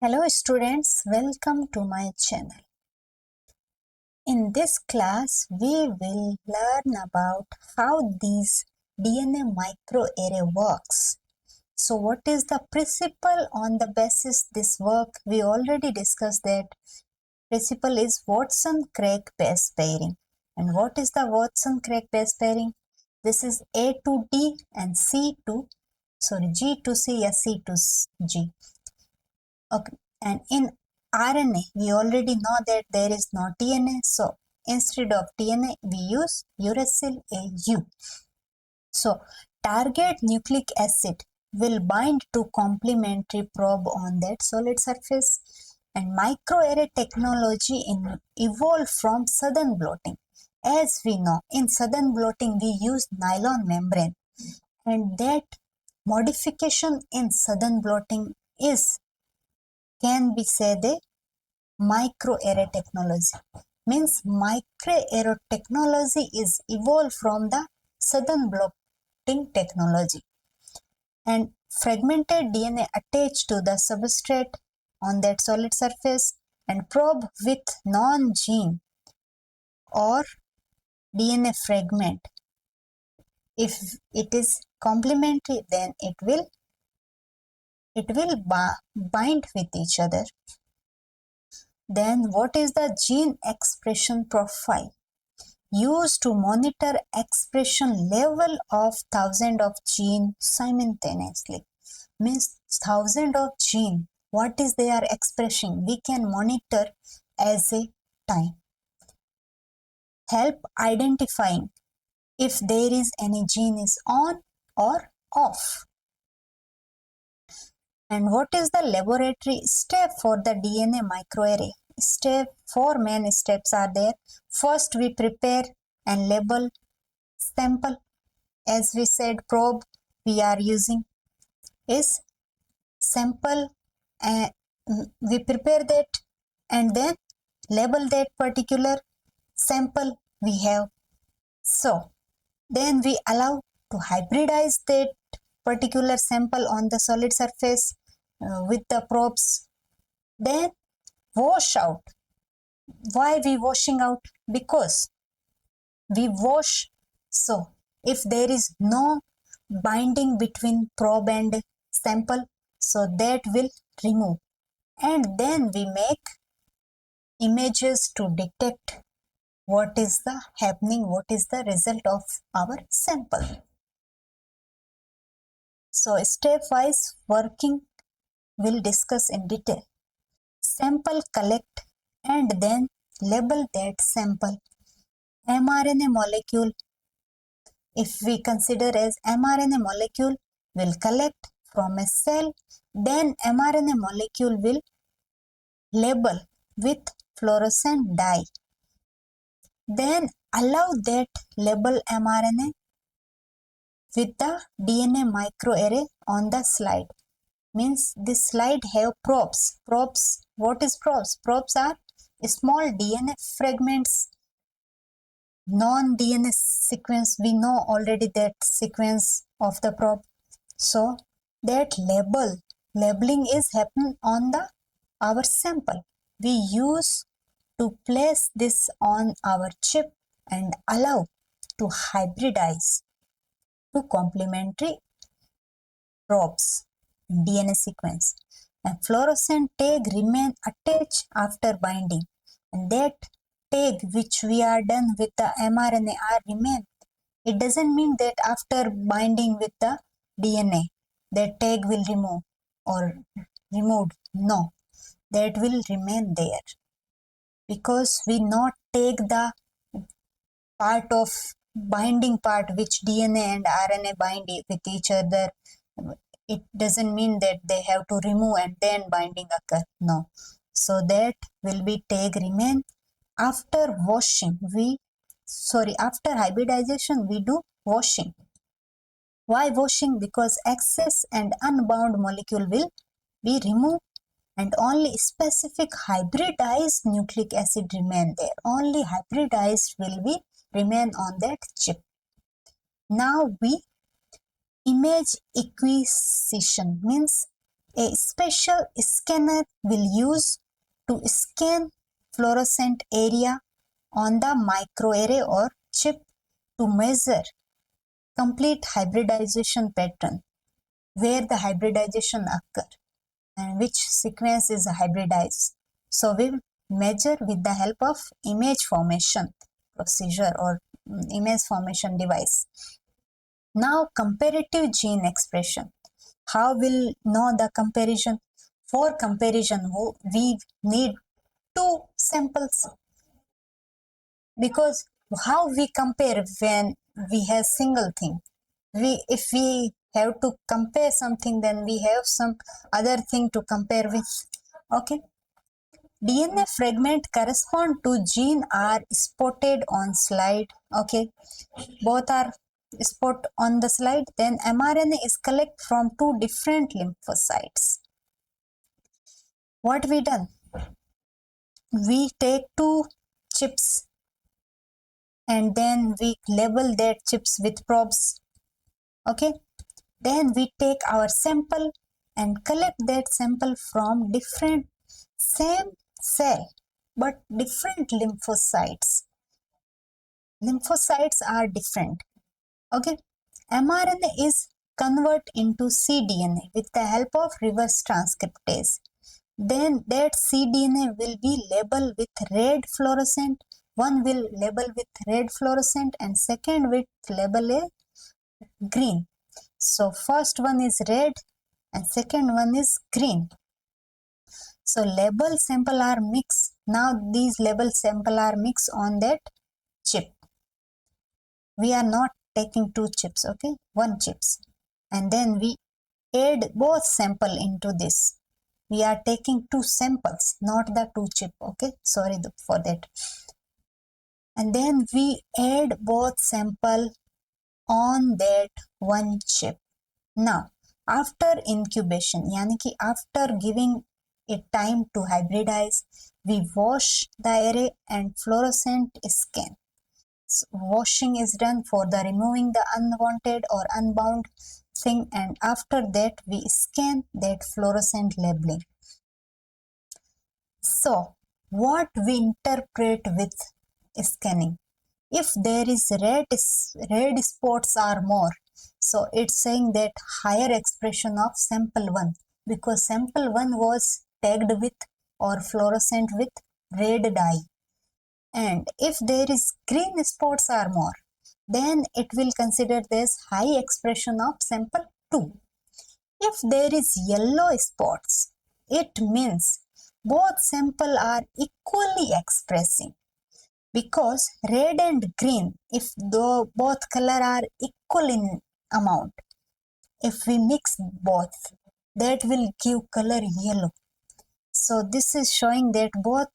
Hello students, welcome to my channel. In this class, we will learn about how this DNA microarray works. So what is the principle on the basis this work? We already discussed that principle is Watson-Crick base pairing. And what is the Watson-Crick base pairing? This is A to D and G to C, C to G. Okay, and in RNA, we already know that there is no DNA. So instead of DNA, we use uracil AU. So target nucleic acid will bind to complementary probe on that solid surface. And microarray technology evolved from southern blotting. As we know, in southern blotting, we use nylon membrane. And that modification in southern blotting can be said a microarray technology. Means microarray technology is evolved from the southern blotting technology. And fragmented DNA attached to the substrate on that solid surface and probe with non-gene or DNA fragment. If it is complementary, then it will bind with each other. Then what is the gene expression profile? Used to monitor expression level of thousands of genes simultaneously. Means thousands of genes. What is they are expressing? We can monitor as a time. Help identifying if there is any gene is on or off. And what is the laboratory step for the DNA microarray? Four main steps are there. First, we prepare and label sample. As we said, probe we are using is sample, and we prepare that and then label that particular sample we have. So then we allow to hybridize that particular sample on the solid surface with the probes. Then wash out. Why we washing out? Because we wash. So if there is no binding between probe and sample, so that will remove. And then we make images to detect what is the happening, what is the result of our sample. So stepwise working we'll discuss in detail. Sample collect and then label that sample. mRNA molecule, if we consider as mRNA molecule, will collect from a cell, then mRNA molecule will label with fluorescent dye. Then allow that label mRNA with the DNA microarray on the slide. Means this slide have probes. Probes, what is probes? Probes are small DNA fragments, non-DNA sequence. We know already that sequence of the probe. So that labeling is happening on our sample. We use to place this on our chip and allow to hybridize to complementary probes. DNA sequence, and fluorescent tag remain attached after binding, and that tag which we are done with the mRNA remain. It doesn't mean that after binding with the DNA that tag will remove or removed. No, that will remain there because we not take the part of binding part which DNA and RNA bind with each other. It doesn't mean that they have to remove and then binding occur. No. So that will be tag remain. After washing, after hybridization, we do washing. Why washing? Because excess and unbound molecule will be removed and only specific hybridized nucleic acid remain there. Only hybridized will be remain on that chip. Now we image acquisition means A special scanner will use to scan fluorescent area on the microarray or chip to measure complete hybridization pattern, where the hybridization occur and which sequence is hybridized. So we measure with the help of image formation procedure or image formation device. Now comparative gene expression. How will know the comparison? For comparison, we need two samples, because how we compare when we have single thing? If we have to compare something, then we have some other thing to compare with. Okay. DNA fragment correspond to gene are spotted on slide. Okay. Both are spot on the slide. Then mRNA is collected from two different lymphocytes. What we done? We take two chips and then we label that chips with probes. Okay. Then we take our sample and collect that sample from different same cell but different lymphocytes. Lymphocytes are different. Okay. mRNA is converted into cDNA with the help of reverse transcriptase. Then that cDNA will be labeled with red fluorescent. One will label with red fluorescent and second with label a green. So first one is red and second one is green. So label sample are mixed. Now these label sample are mixed on that chip. We are not taking two chips, okay, one chips, and then we add both sample into this. We are taking two samples, not the two chip. Okay, sorry for that. And then we add both sample on that one chip. Now after incubation, yani ki after giving it time to hybridize, we wash the array and fluorescent scan. So washing is done for the removing the unwanted or unbound thing, and after that we scan that fluorescent labeling. So what we interpret with scanning? If there is red spots are more, so it's saying that higher expression of sample 1, because sample 1 was tagged with or fluorescent with red dye. And if there is green spots are more, then it will consider this high expression of sample 2. If there is yellow spots, it means both sample are equally expressing, because red and green, if both color are equal in amount, if we mix both, that will give color yellow. So this is showing that both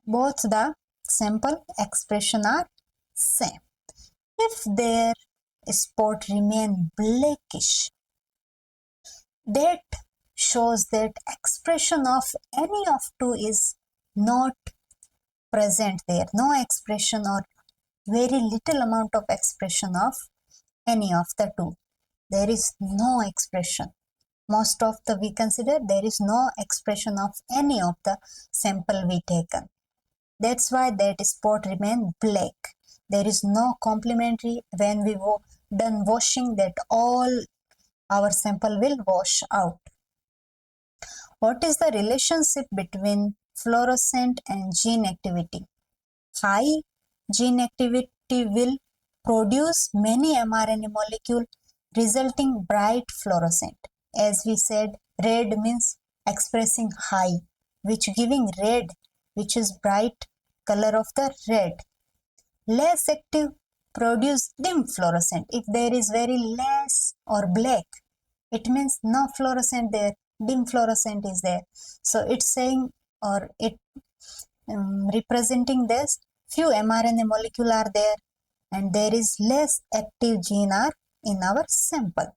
the sample expression are same. If their spot remain blackish, that shows that expression of any of two is not present there. No expression or very little amount of expression of any of the two. There is no expression. Most of the we consider there is no expression of any of the sample we taken. That's why that spot remain black. There is no complementary. When we done washing, that all our sample will wash out. What is the relationship between fluorescent and gene activity? High gene activity will produce many mRNA molecule resulting bright fluorescent. As we said, red means expressing high, which giving red, which is bright color of the red. Less active produce dim fluorescent. If there is very less or black, it means no fluorescent there, dim fluorescent is there. So it's saying, or it representing this, few mRNA molecule are there and there is less active gene are in our sample.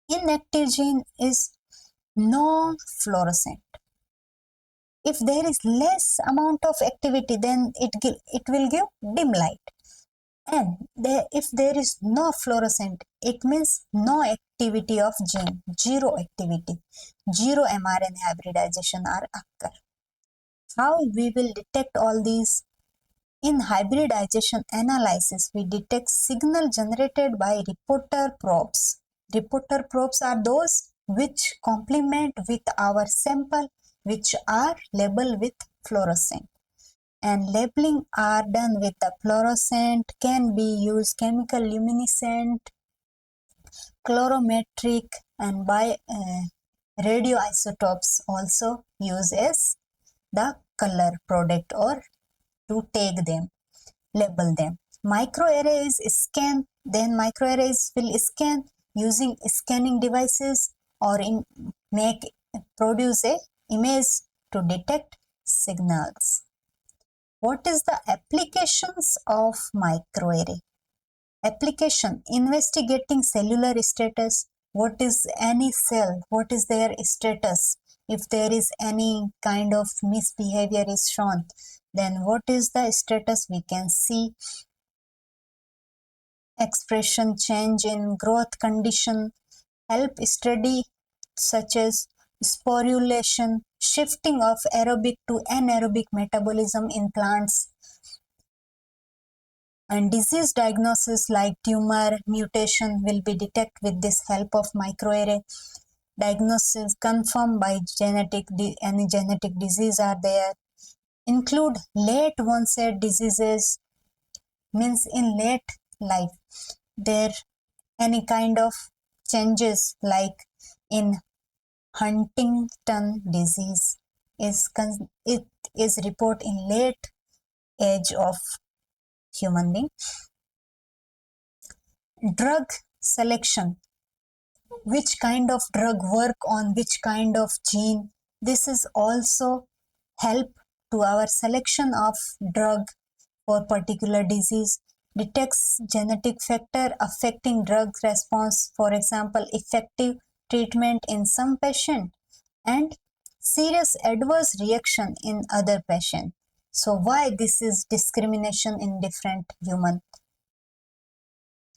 Inactive gene is no fluorescent. If there is less amount of activity, then it will give dim light. And if there is no fluorescent, it means no activity of gene, zero activity, zero mRNA hybridization are occur. How we will detect all these? In hybridization analysis, we detect signal generated by reporter probes. Reporter probes are those which complement with our sample, which are labeled with fluorescent. And labeling are done with the fluorescent, can be used chemical luminescent, colorimetric, and by radioisotopes also use as the color product or to take them, label them. Microarrays scan, then microarrays will scan using scanning devices or produce a image to detect signals. What is the applications of microarray? Application: investigating cellular status. What is any cell? What is their status? If there is any kind of misbehavior is shown, then what is the status we can see. Expression change in growth condition. Help study such as sporulation, shifting of aerobic to anaerobic metabolism in plants, and disease diagnosis like tumor mutation will be detected with this help of microarray. Diagnosis confirmed by any genetic disease are there. Include late onset diseases, means in late life there any kind of changes like in Huntington disease it is reported in late age of human being. Drug selection, which kind of drug work on which kind of gene, this is also help to our selection of drug for particular disease. Detects genetic factor affecting drug response, for example effective treatment in some patient and serious adverse reaction in other patient. So why this is discrimination in different human?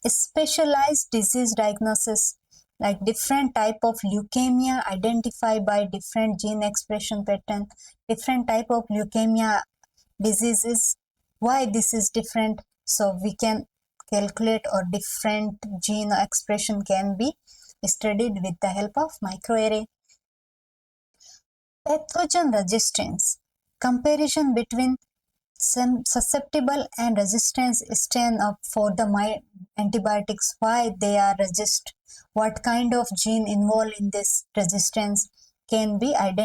Specialized disease diagnosis, like different type of leukemia identified by different gene expression pattern, different type of leukemia diseases, why this is different, so we can calculate or different gene expression can be studied with the help of microarray. Pathogen resistance, comparison between some susceptible and resistance stand up for the antibiotics, why they are resist, what kind of gene involved in this resistance can be help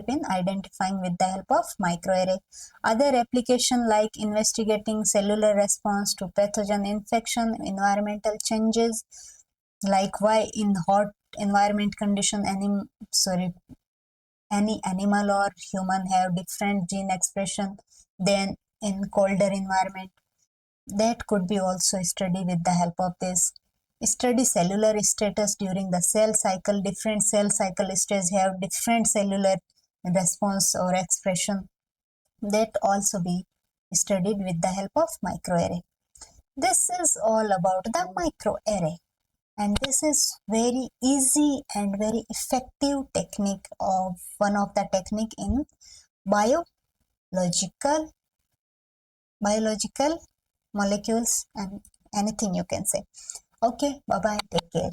in identifying with the help of microarray. Other application like investigating cellular response to pathogen infection, environmental changes, like why in hot environment condition any animal or human have different gene expression than in colder environment. That could be also studied with the help of this. Study cellular status during the cell cycle. Different cell cycle stages have different cellular response or expression. That also be studied with the help of microarray. This is all about the microarray. And this is very easy and very effective technique of one of the technique in biological molecules and anything you can say. Okay, bye bye, take care.